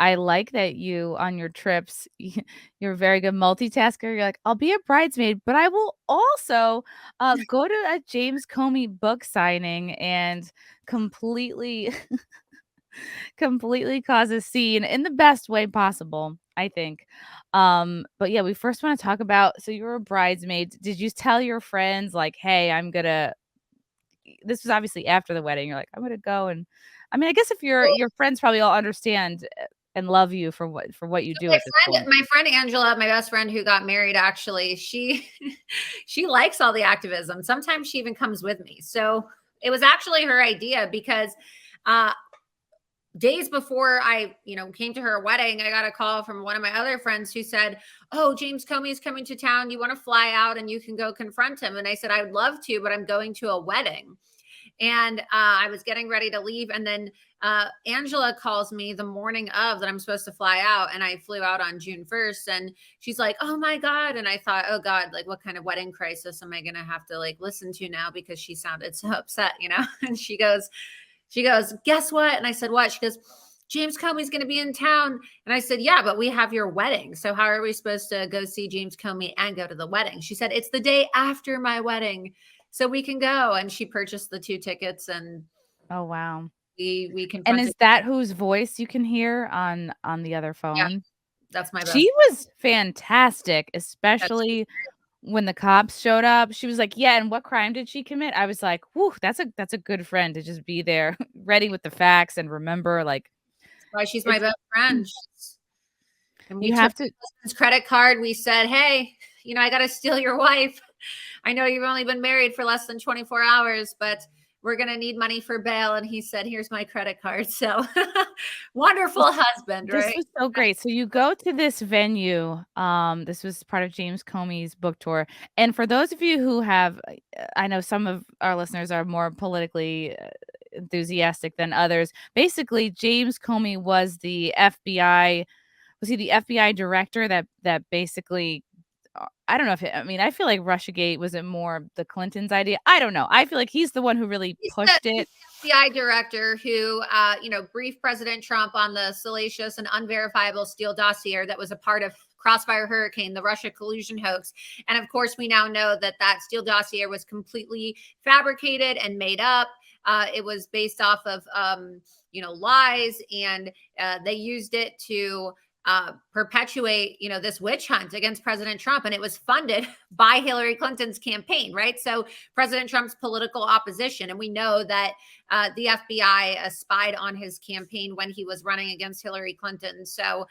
I like that you on your trips, you're a very good multitasker. You're like, I'll be a bridesmaid, but I will also go to a James Comey book signing and completely completely cause a scene in the best way possible, I think. But yeah, we first want to talk about, so you were a bridesmaid. Did you tell your friends like, "Hey, I'm gonna," this was obviously after the wedding. You're like, "I'm gonna go," and I mean, I guess if your friends probably all understand and love you for what you do My at this friend, point. my friend Angela, my best friend who got married, actually, she she likes all the activism. Sometimes she even comes with me. So it was actually her idea because uh days before I, came to her wedding, I got a call from one of my other friends who said, "Oh, James Comey is coming to town. You want to fly out and you can go confront him?" And I said, "I would love to, but I'm going to a wedding." And I was getting ready to leave. And then Angela calls me the morning of that I'm supposed to fly out. And I flew out on June 1st. And she's like, "Oh my God." And I thought, "Oh God, like what kind of wedding crisis am I going to have to like listen to now?" Because she sounded so upset, And she goes, "Guess what?" And I said, "What?" She goes, "James Comey's going to be in town." And I said, "Yeah, but we have your wedding. So how are we supposed to go see James Comey and go to the wedding?" She said, "It's the day after my wedding, so we can go." And she purchased the 2 tickets, and Oh, wow. we And is confronted. that whose voice you can hear on the other Yeah, phone? that's my She best. was fantastic, That's especially when the cops showed up. She was like, "Yeah, and what crime did she commit?" I was like, "Whew, that's a good friend to just be there, ready with the facts and remember, like, why she's my it's." best friend. And we You took have her to. husband's credit card. We said, "Hey, I got to steal your wife. I know you've only been married for less than 24 hours, but we're going to need money for bail." And he said, "Here's my credit card." So This wonderful husband, this right? was so great. So you go to this venue, this was part of James Comey's book tour, and for those of you who have, I know some of our listeners are more politically, enthusiastic than others. Basically, James Comey was the FBI, was he the FBI director that basically, I don't know if I mean, I feel like Russiagate, was it more the Clintons' idea? I don't know. I feel like he's the one who really pushed He's it. the FBI director who, briefed President Trump on the salacious and unverifiable Steele dossier that was a part of Crossfire Hurricane, the Russia collusion hoax. And of course, we now know that that Steele dossier was completely fabricated and made up. It was based off of, lies, and they used it to perpetuate, this witch hunt against President Trump. And it was funded by Hillary Clinton's campaign, right? So President Trump's political opposition. And we know that the FBI spied on his campaign when he was running against Hillary Clinton. So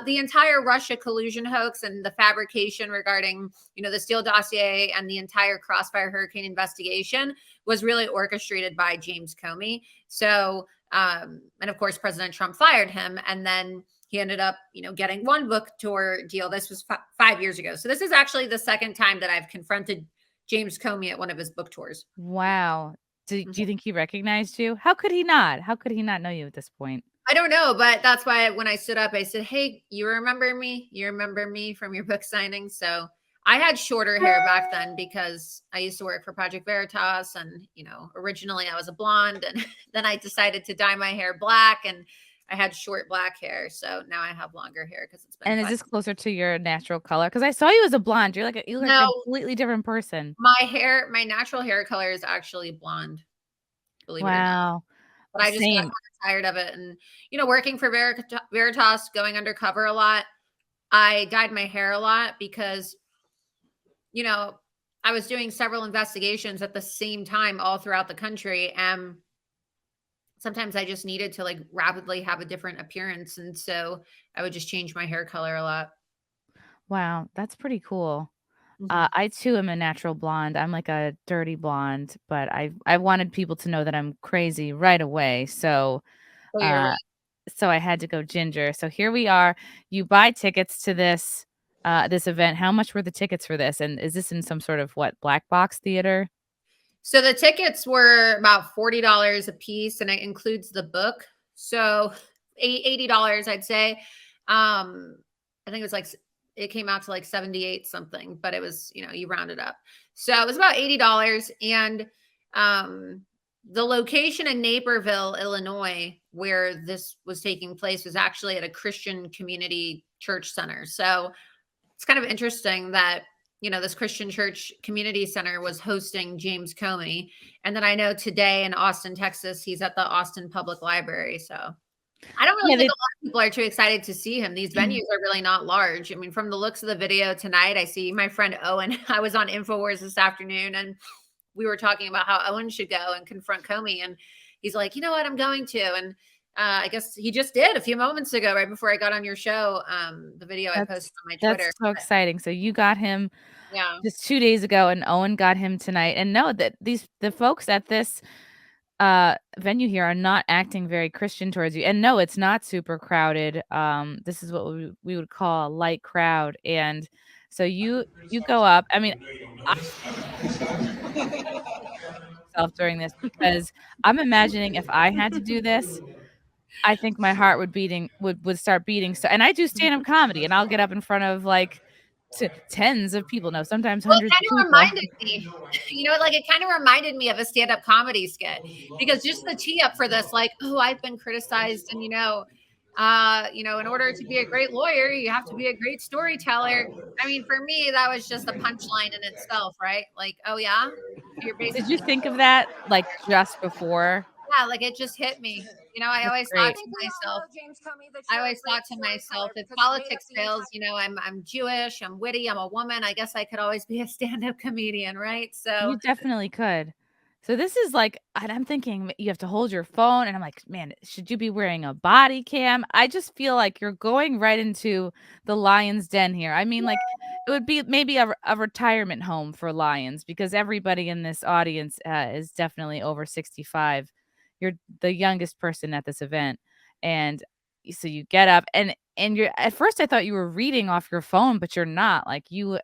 the entire Russia collusion hoax and the fabrication regarding, the Steele dossier and the entire Crossfire Hurricane investigation was really orchestrated by James Comey. So, and of course, President Trump fired him. And then he ended up, getting one book tour deal. This was 5 years ago. So this is actually the second time that I've confronted James Comey at one of his book tours. Wow. Do you Mhm. think he recognized you? How could he not? How could he not know you at this point? I don't know, but that's why when I stood up, I said, "Hey, you remember me? You remember me from your book signing?" So I had shorter hair back then because I used to work for Project Veritas. And, originally I was a blonde, and then I decided to dye my hair black, and I had short black hair. So now I have longer hair because it's been And is 5. this closer to your natural color? Because I saw you as a blonde. You look like a No, completely different person. my natural hair color is actually blonde, believe it or not. Wow. But I just got Same. kinda tired of it. And, working for Veritas, going undercover a lot, I dyed my hair a lot because, you know, I was doing several investigations at the same time all throughout the country, and sometimes I just needed to, like, rapidly have a different appearance, and so I would just change my hair color a lot. Wow, that's pretty cool. Mhm. I too am a natural blonde. I'm like a dirty blonde, but I wanted people to know that I'm crazy right away. Oh, you're Uh, right. so I had to go ginger. So here we are. You buy tickets to this event. How much were the tickets for this? And is this in some sort of what, black box theater? So the tickets were about $40 a piece, and it includes the book. So $80, I'd say. I think it was like it came out to like 78 something, but it was, you round it up. So it was about $80. And um The location in Naperville, Illinois, where this was taking place was actually at a Christian community church center. So it's kind of interesting that, this Christian church community center was hosting James Comey. And then I know today in Austin, Texas, he's at the Austin Public Library. So I don't really Yeah, think they a lot of people are too excited to see him. These venues are really not large. I mean, from the looks of the video tonight, I see my friend Owen. I was on InfoWars this afternoon, and we were talking about how Owen should go and confront Comey. And he's like, you know what, I'm going to. And I guess he just did a few moments ago, right before I got on your show, the video I posted on my that's Twitter. so exciting. So you got him Yeah. just 2 days ago, and Owen got him tonight. And know that the folks at this venue here are not acting very Christian towards you. And no, it's not super crowded. This is what we would call a light crowd. And so you go up. I mean, I myself during this because I'm imagining if I had to do this, I think my heart would start beating. So, and I do stand-up comedy, and I'll get up in front of like tens of people. No, sometimes Well, it hundreds of kind of people. reminded me, like it kind of reminded me of a stand-up comedy skit, because just the tee up for this, like, oh, I've been criticized, and in order to be a great lawyer, you have to be a great storyteller. I mean, for me, that was just a punchline in itself, right? Like, oh yeah, you're Did you basically, think of that like just before? yeah, like it just hit me. I That's always thought great. to myself, if politics fails, I'm Jewish, I'm witty, I'm a woman. I guess I could always be a stand-up comedian, right? So You definitely could. So this is like, and I'm thinking you have to hold your phone, and I'm like, man, should you be wearing a body cam? I just feel like you're going right into the lion's den here. I mean, like, it would be maybe a retirement home for lions because everybody in this audience is definitely over 65. You're the youngest person at this event, and so you get up, and you're at first I thought you were reading off your phone, but you're not. Like you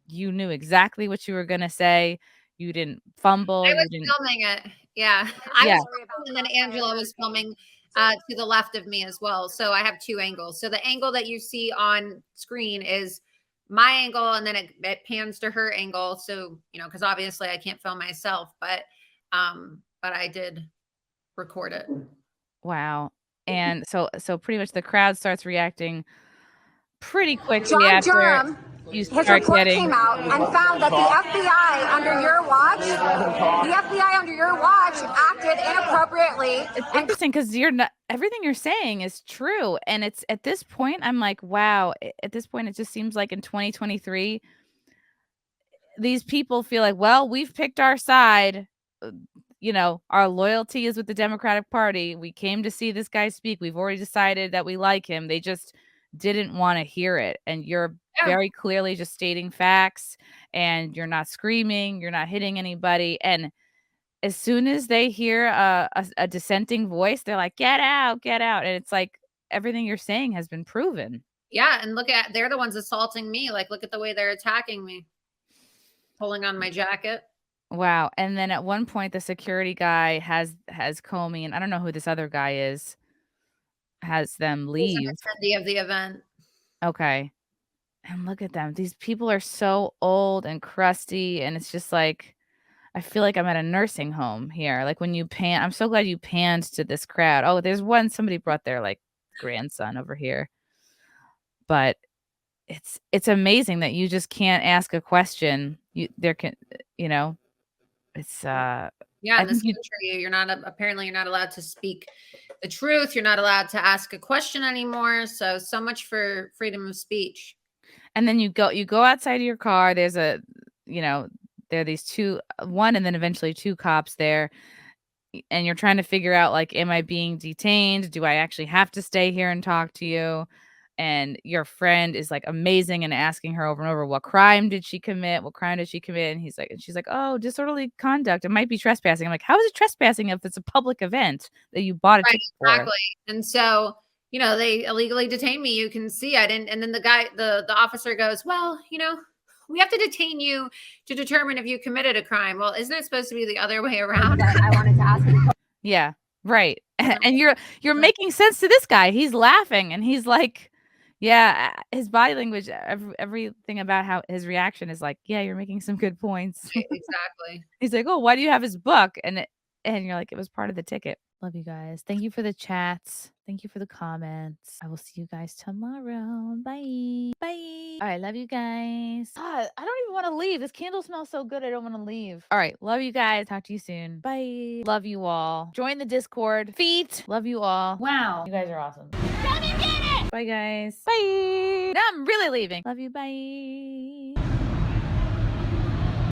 knew exactly what you were gonna say. You didn't fumble, I was you didn't. filming it. Yeah, I Yeah. was filming, and then Angela was filming to the left of me as well. So I have two angles. So the angle that you see on screen is my angle, and then it pans to her angle. So because obviously I can't film myself, but I did record it. Wow. And so pretty much the crowd starts reacting pretty quickly John after Durham, you his start report getting. came out and found that the FBI under your watch acted inappropriately. It's And interesting because you're not everything you're saying is true, and it's at this point, I'm like, wow, at this point, it just seems like in 2023, these people feel like, well, we've picked our side. uh, our loyalty is with the Democratic Party. We came to see this guy speak. We've already decided that we like him. They just didn't want to hear it. And you're Yeah, very clearly just stating facts, and you're not screaming, you're not hitting anybody. And as soon as they hear a dissenting voice, they're like, get out, get out. And it's like everything you're saying has been proven. yeah, and they're the ones assaulting me. Like, look at the way they're attacking me, pulling on my jacket. Wow. And then at one point the security guy has Comey, and I don't know who this other guy is, has them Who's an leave. attendee of the event? Okay. And look at them. These people are so old and crusty, and it's just like I feel like I'm at a nursing home here. Like when you pan I'm so glad you panned to this crowd. Oh, there's one somebody brought their like grandson over here. But it's amazing that you just can't ask a question. You there can you know, it's Yeah, I in this think you country, apparently you're not allowed to speak the truth. You're not allowed to ask a question anymore. So much for freedom of speech. and then you go outside of your car. There's you know, there are these two one and then eventually two cops there, and you're trying to figure out like, am I being detained? Do I actually have to stay here and talk to you? And your friend is like amazing and asking her over and over, what crime did she commit? What crime did she commit? And she's like, oh, disorderly conduct. It might be trespassing. I'm like, how is it trespassing if it's a public event that you bought a Right, ticket for? exactly. And so, they illegally detained me. You can see I didn't. And then the officer goes, well, we have to detain you to determine if you committed a crime. Well, isn't it supposed to be the other way around? I wanted to ask you. Yeah, right. Yeah. And you're making sense to this guy. He's laughing and he's like, yeah, his body language, everything about how his reaction is like, yeah, you're making some good points. Right, exactly. He's like, "Oh, why do you have his book?" and you're like, it was part of the ticket. Love you guys. Thank you for the chats. Thank you for the comments. I will see you guys tomorrow. Bye. Bye. All right. Love you guys. God, I don't even want to leave. This candle smells so good. I don't want to leave. All right. Love you guys. Talk to you soon. Bye. Love you all. Join the Discord. Feet. Love you all. Wow. You guys are awesome. Come and get it. Bye, guys. Bye. Now I'm really leaving. Love you. Bye.